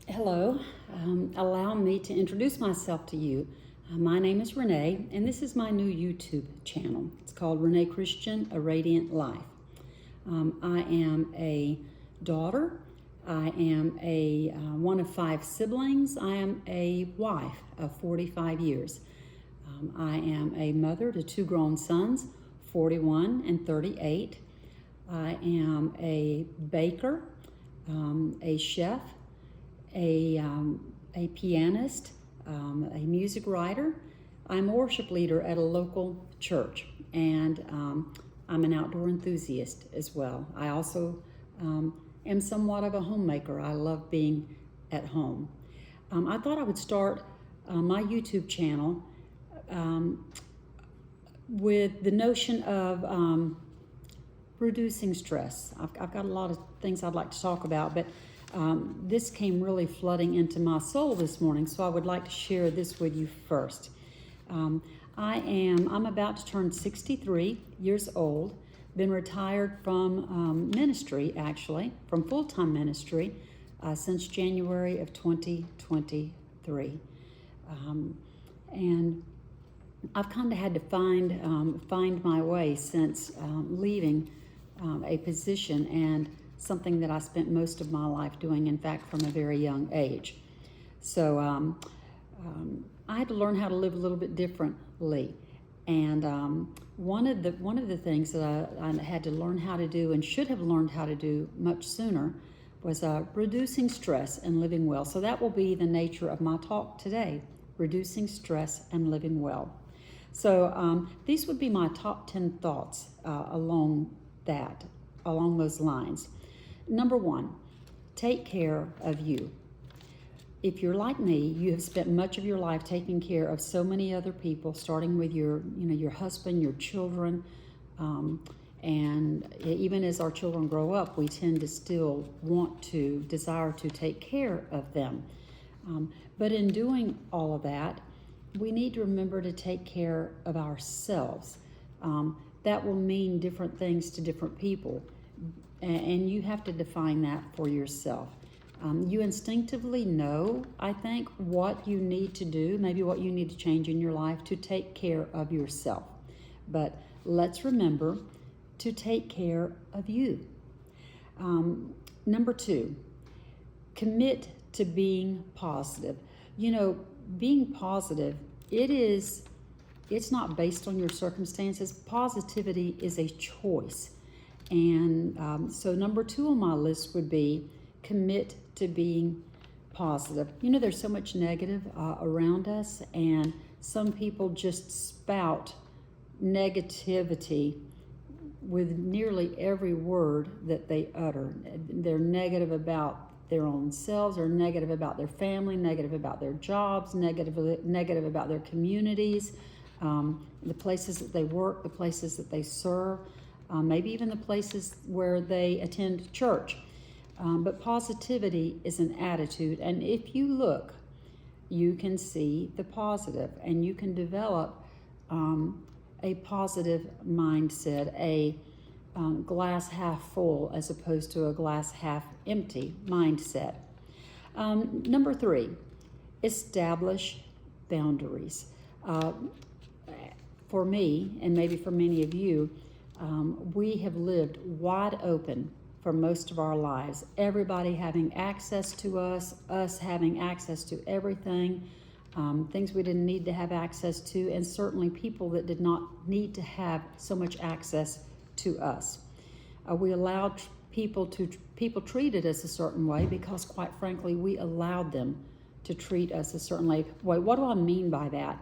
Hello. Allow me to introduce myself to you. My name is Renee, and this is my new YouTube channel. It's called Renee Christian, A Radiant Life. I am a daughter. I am a one of 5 siblings. I am a wife of 45 years. I am a mother to 2 grown sons, 41 and 38. I am a baker, a chef, a pianist, a music writer. I'm a worship leader at a local church, and I'm an outdoor enthusiast as well. I also am somewhat of a homemaker. I love being at home. I thought I would start my YouTube channel with the notion of reducing stress. I've got a lot of things I'd like to talk about, but this came really flooding into my soul this morning, so I would like to share this with you first. I'm about to turn 63 years old, been retired from ministry, actually, from full-time ministry, since January of 2023. And I've kind of had to find my way since leaving a position and something that I spent most of my life doing, in fact, from a very young age. So I had to learn how to live a little bit differently. And one of the things that I had to learn how to do and should have learned how to do much sooner was reducing stress and living well. So that will be the nature of my talk today, reducing stress and living well. So these would be my top 10 thoughts along those lines. Number 1, take care of you. If you're like me, you have spent much of your life taking care of so many other people, starting with your husband, your children, and even as our children grow up, we tend to still desire to take care of them. But in doing all of that, we need to remember to take care of ourselves. That will mean different things to different people, and you have to define that for yourself. You instinctively know, I think, what you need to do, maybe what you need to change in your life to take care of yourself. But let's remember to take care of you. Number 2, commit to being positive. Being positive, it's not based on your circumstances. Positivity is a choice. And so number 2 on my list would be commit to being positive. There's so much negative around us, and some people just spout negativity with nearly every word that they utter. They're negative about their own selves, or negative about their family, negative about their jobs, negative about their communities, the places that they work, the places that they serve, maybe even the places where they attend church. But positivity is an attitude, and if you look, you can see the positive, and you can develop a positive mindset, a glass half full as opposed to a glass half empty mindset. Number 3, establish boundaries. For me, and maybe for many of you, we have lived wide open for most of our lives. Everybody having access to us having access to everything, things we didn't need to have access to, and certainly people that did not need to have so much access to us. We allowed people treated us a certain way because, quite frankly, we allowed them to treat us a certain way. What do I mean by that?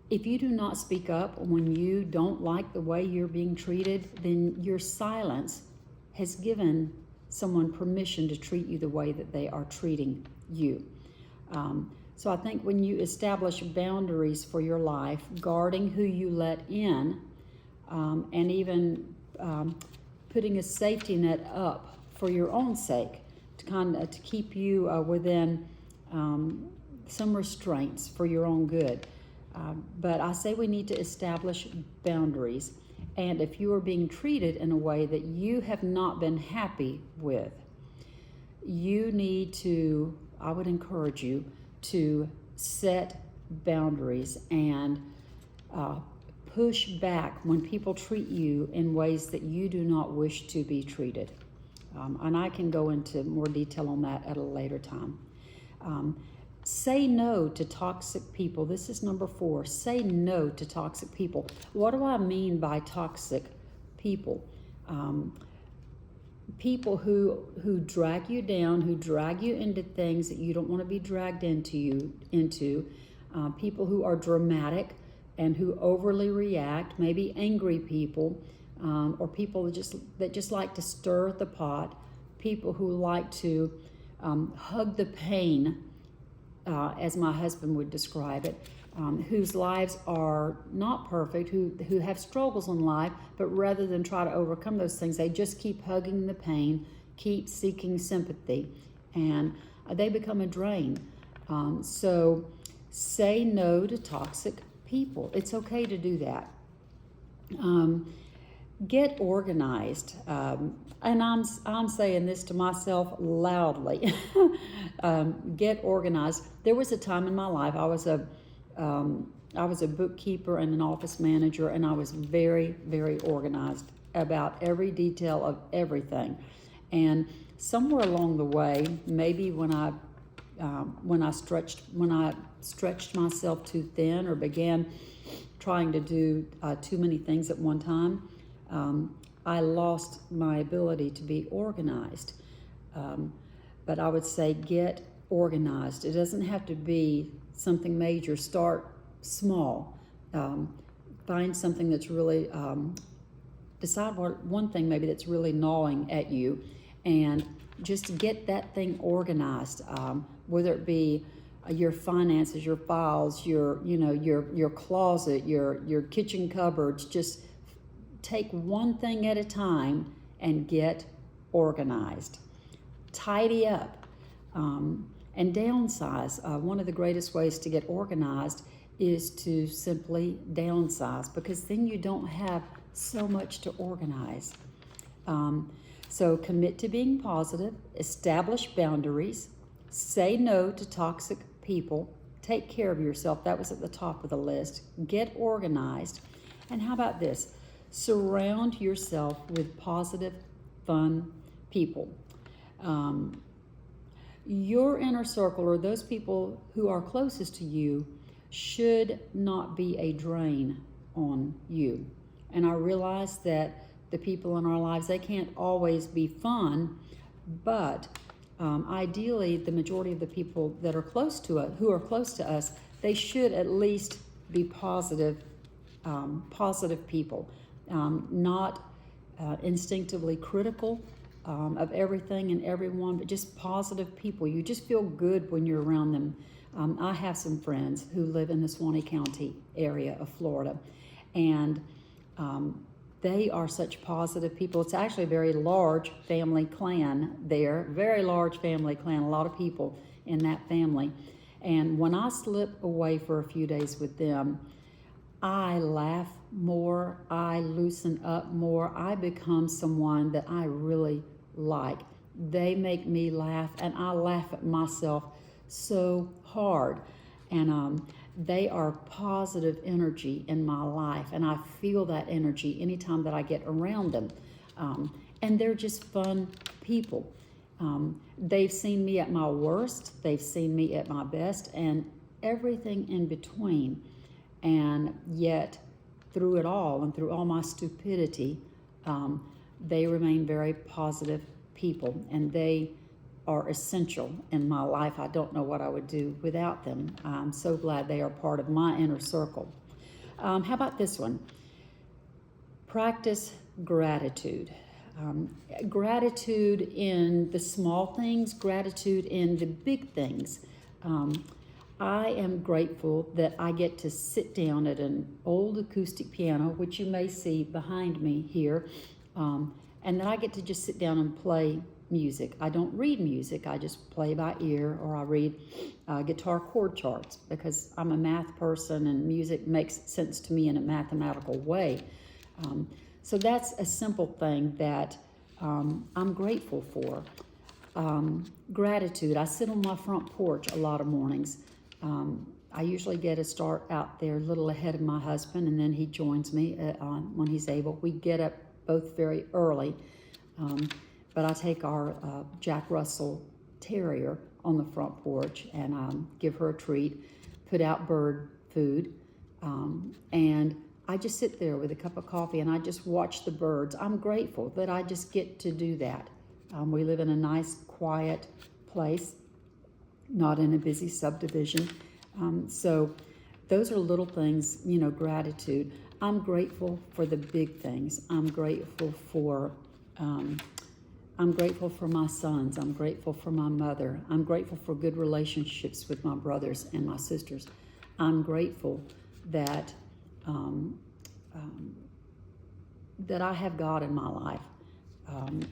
If you do not speak up when you don't like the way you're being treated, then your silence has given someone permission to treat you the way that they are treating you. So I think when you establish boundaries for your life, guarding who you let in, and even putting a safety net up for your own sake to keep you within some restraints for your own good. But I say we need to establish boundaries. And if you are being treated in a way that you have not been happy with, you need to, I would encourage you to set boundaries and push back when people treat you in ways that you do not wish to be treated. And I can go into more detail on that at a later time. Say no to toxic people. This is number 4. Say no to toxic people. What do I mean by toxic people? People who drag you down, who drag you into things that you don't want to be dragged into. People who are dramatic and who overly react. Maybe angry people, or people that just like to stir the pot. People who like to hug the pain. As my husband would describe it, whose lives are not perfect, who have struggles in life, but rather than try to overcome those things, they just keep hugging the pain, keep seeking sympathy, and they become a drain. So say no to toxic people. It's okay to do that. Get organized. And I'm saying this to myself loudly. Get organized. There was a time in my life I was a bookkeeper and an office manager, and I was very, very organized about every detail of everything. And somewhere along the way, maybe when I stretched myself too thin or began trying to do too many things at one time, I lost my ability to be organized. But I would say get organized. It doesn't have to be something major. Start small. Find something that's really, decide one thing maybe that's really gnawing at you, and just get that thing organized. Whether it be your finances, your files, your closet, your kitchen cupboards. Just take one thing at a time and get organized. Tidy up and downsize. One of the greatest ways to get organized is to simply downsize, because then you don't have so much to organize. So commit to being positive, establish boundaries, say no to toxic people, take care of yourself. That was at the top of the list. Get organized. And how about this? Surround yourself with positive, fun people. Your inner circle, or those people who are closest to you, should not be a drain on you. And I realize that the people in our lives, they can't always be fun, but ideally, the majority of the people that are close to us, who are close to us, they should at least be positive people. Not instinctively critical of everything and everyone, but just positive people. You just feel good when you're around them. I have some friends who live in the Swanee County area of Florida, and they are such positive people. It's actually a very large family clan there, very large family clan, a lot of people in that family. And when I slip away for a few days with them, I laugh more, I loosen up more, I become someone that I really like. They make me laugh, and I laugh at myself so hard. And they are positive energy in my life, and I feel that energy anytime that I get around them. And they're just fun people. They've seen me at my worst, they've seen me at my best, and everything in between. And yet, through it all and through all my stupidity, they remain very positive people, and they are essential in my life. I don't know what I would do without them. I'm so glad they are part of my inner circle. How about this one? Practice gratitude. Gratitude in the small things, gratitude in the big things. I am grateful that I get to sit down at an old acoustic piano, which you may see behind me here, and that I get to just sit down and play music. I don't read music, I just play by ear, or I read guitar chord charts, because I'm a math person and music makes sense to me in a mathematical way. So that's a simple thing that I'm grateful for. Gratitude. I sit on my front porch a lot of mornings. I usually get a start out there a little ahead of my husband, and then he joins me when he's able. We get up both very early, but I take our Jack Russell Terrier on the front porch and give her a treat, put out bird food, and I just sit there with a cup of coffee and I just watch the birds. I'm grateful that I just get to do that. We live in a nice, quiet place, not in a busy subdivision. So those are little things, gratitude. I'm grateful for the big things. I'm grateful for my sons. I'm grateful for my mother. I'm grateful for good relationships with my brothers and my sisters. I'm grateful that that I have God in my life.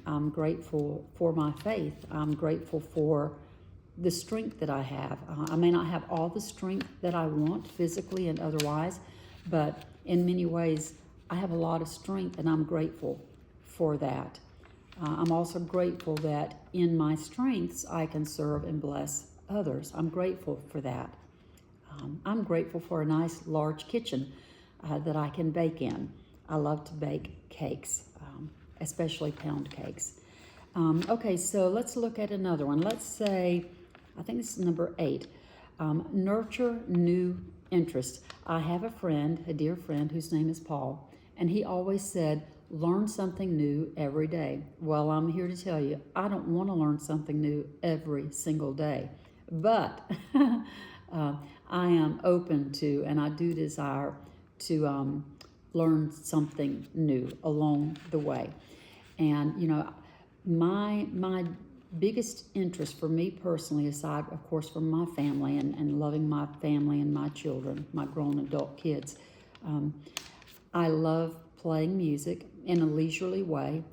I'm grateful for my faith. I'm grateful for the strength that I have. I may not have all the strength that I want physically and otherwise, but in many ways I have a lot of strength, and I'm grateful for that. I'm also grateful that in my strengths I can serve and bless others. I'm grateful for that. I'm grateful for a nice large kitchen that I can bake in. I love to bake cakes, especially pound cakes. Okay, so let's look at another one. Let's say, I think this is number 8. Nurture new interests. I have a dear friend, whose name is Paul, and he always said, learn something new every day. Well, I'm here to tell you, I don't want to learn something new every single day, but I am open to, and I do desire to learn something new along the way. And, my biggest interest for me personally, aside, of course, from my family and loving my family and my children, my grown adult kids, I love playing music in a leisurely way.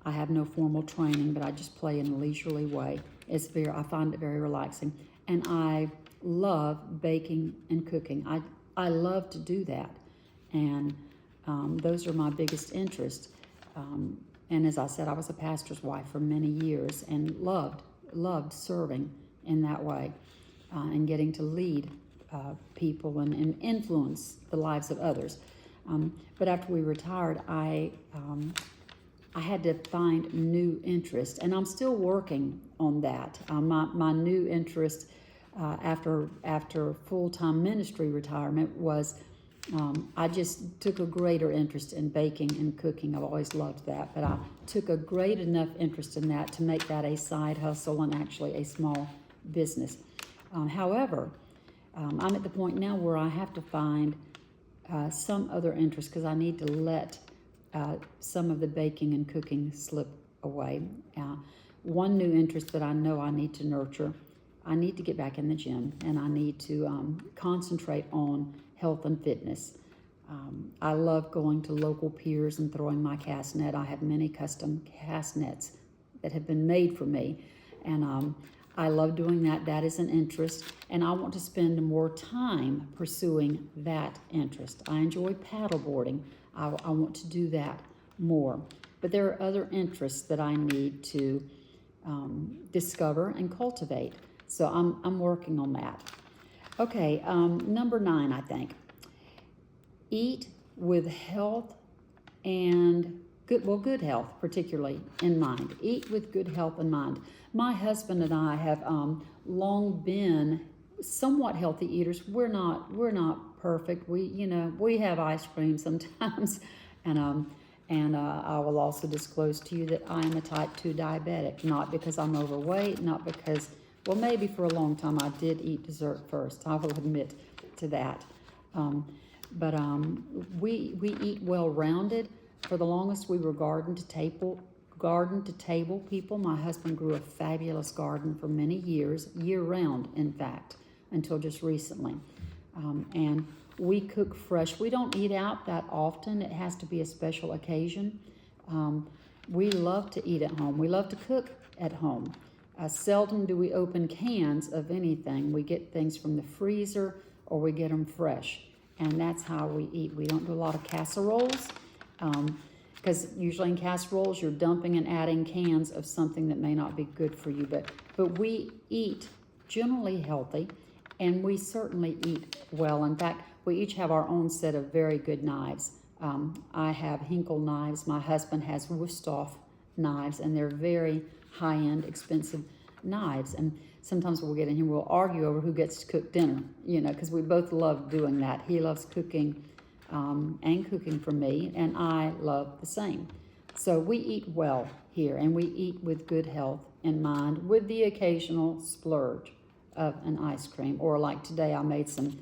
I have no formal training, but I just play in a leisurely way. I find it very relaxing. And I love baking and cooking. I love to do that. And those are my biggest interests. And as I said, I was a pastor's wife for many years and loved serving in that way and getting to lead people and influence the lives of others. But after we retired, I had to find new interest, and I'm still working on that. My new interest after full-time ministry retirement was I just took a greater interest in baking and cooking. I've always loved that, but I took a great enough interest in that to make that a side hustle and actually a small business. However, I'm at the point now where I have to find some other interest because I need to let some of the baking and cooking slip away. One new interest that I know I need to nurture, I need to get back in the gym, and I need to concentrate on health and fitness. I love going to local piers and throwing my cast net. I have many custom cast nets that have been made for me, and I love doing that. That is an interest, and I want to spend more time pursuing that interest. I enjoy paddleboarding. I want to do that more, but there are other interests that I need to discover and cultivate. So I'm working on that. Okay, number 9, I think. Eat with health and good health, particularly in mind. Eat with good health in mind. My husband and I have long been somewhat healthy eaters. We're not perfect. We have ice cream sometimes, and I will also disclose to you that I am a type 2 diabetic. Not because I'm overweight, not because. Well, maybe for a long time I did eat dessert first. I will admit to that. But we eat well-rounded. For the longest, we were garden to table people. My husband grew a fabulous garden for many years, year-round, in fact, until just recently. And we cook fresh. We don't eat out that often. It has to be a special occasion. We love to eat at home. We love to cook at home. Seldom do we open cans of anything. We get things from the freezer or we get them fresh. And that's how we eat. We don't do a lot of casseroles because usually in casseroles, you're dumping and adding cans of something that may not be good for you. But we eat generally healthy, and we certainly eat well. In fact, we each have our own set of very good knives. I have Hinkle knives. My husband has Wusthof knives, and they're very high-end, expensive knives. And sometimes we'll get in here, we'll argue over who gets to cook dinner, because we both love doing that. He loves cooking and cooking for me, and I love the same. So we eat well here, and we eat with good health in mind, with the occasional splurge of an ice cream. Or like today, I made some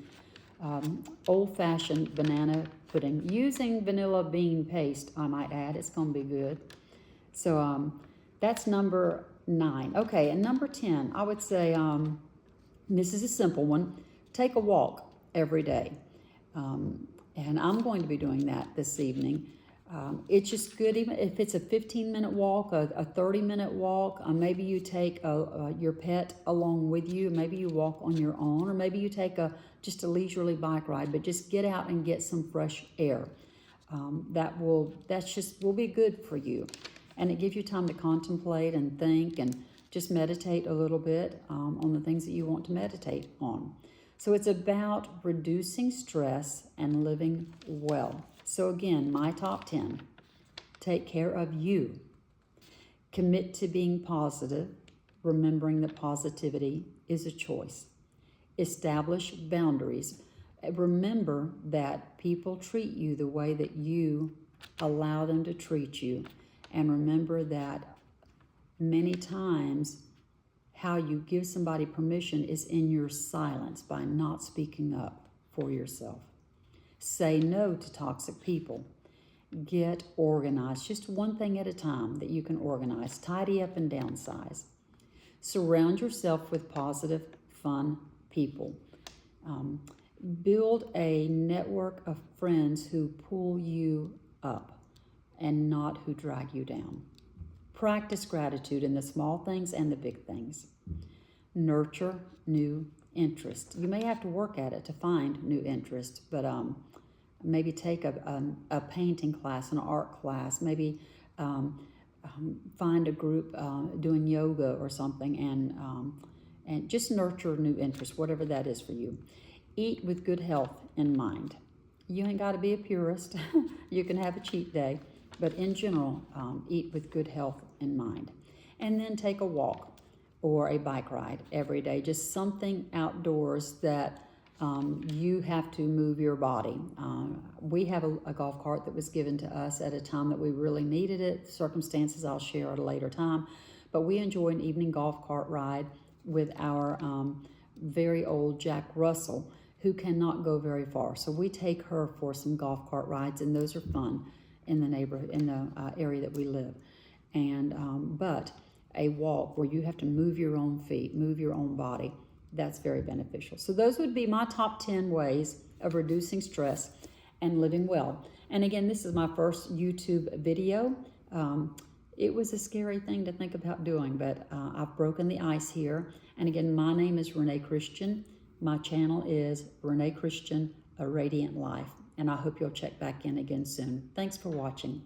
old-fashioned banana pudding using vanilla bean paste, I might add. It's going to be good. So that's number 9. Okay, and number 10, I would say, this is a simple one. Take a walk every day. And I'm going to be doing that this evening. It's just good, even if it's a 15-minute walk, a 30-minute walk. Maybe you take your pet along with you. Maybe you walk on your own, or maybe you take just a leisurely bike ride. But just get out and get some fresh air. That will be good for you, and it gives you time to contemplate and think and just meditate a little bit on the things that you want to meditate on. So it's about reducing stress and living well. So again, my top 10. Take care of you. Commit to being positive, remembering that positivity is a choice. Establish boundaries. Remember that people treat you the way that you allow them to treat you. And remember that many times how you give somebody permission is in your silence, by not speaking up for yourself. Say no to toxic people. Get organized, just one thing at a time that you can organize. Tidy up and downsize. Surround yourself with positive, fun people. Build a network of friends who pull you up and not who drag you down. Practice gratitude in the small things and the big things. Nurture new interest. You may have to work at it to find new interest, but maybe take a painting class, an art class. Maybe find a group doing yoga or something, and just nurture new interest, whatever that is for you. Eat with good health in mind. You ain't got to be a purist. You can have a cheat day. But in general, eat with good health in mind. And then take a walk or a bike ride every day. Just something outdoors that you have to move your body. We have a golf cart that was given to us at a time that we really needed it. Circumstances I'll share at a later time. But we enjoy an evening golf cart ride with our very old Jack Russell, who cannot go very far. So we take her for some golf cart rides, and those are fun in the neighborhood, in the area that we live. And but a walk where you have to move your own feet, move your own body, that's very beneficial. So those would be my top 10 ways of reducing stress and living well. And again, this is my first YouTube video. It was a scary thing to think about doing, but I've broken the ice here. And again, my name is Renee Christian. My channel is Renee Christian, A Radiant Life. And I hope you'll check back in again soon. Thanks for watching.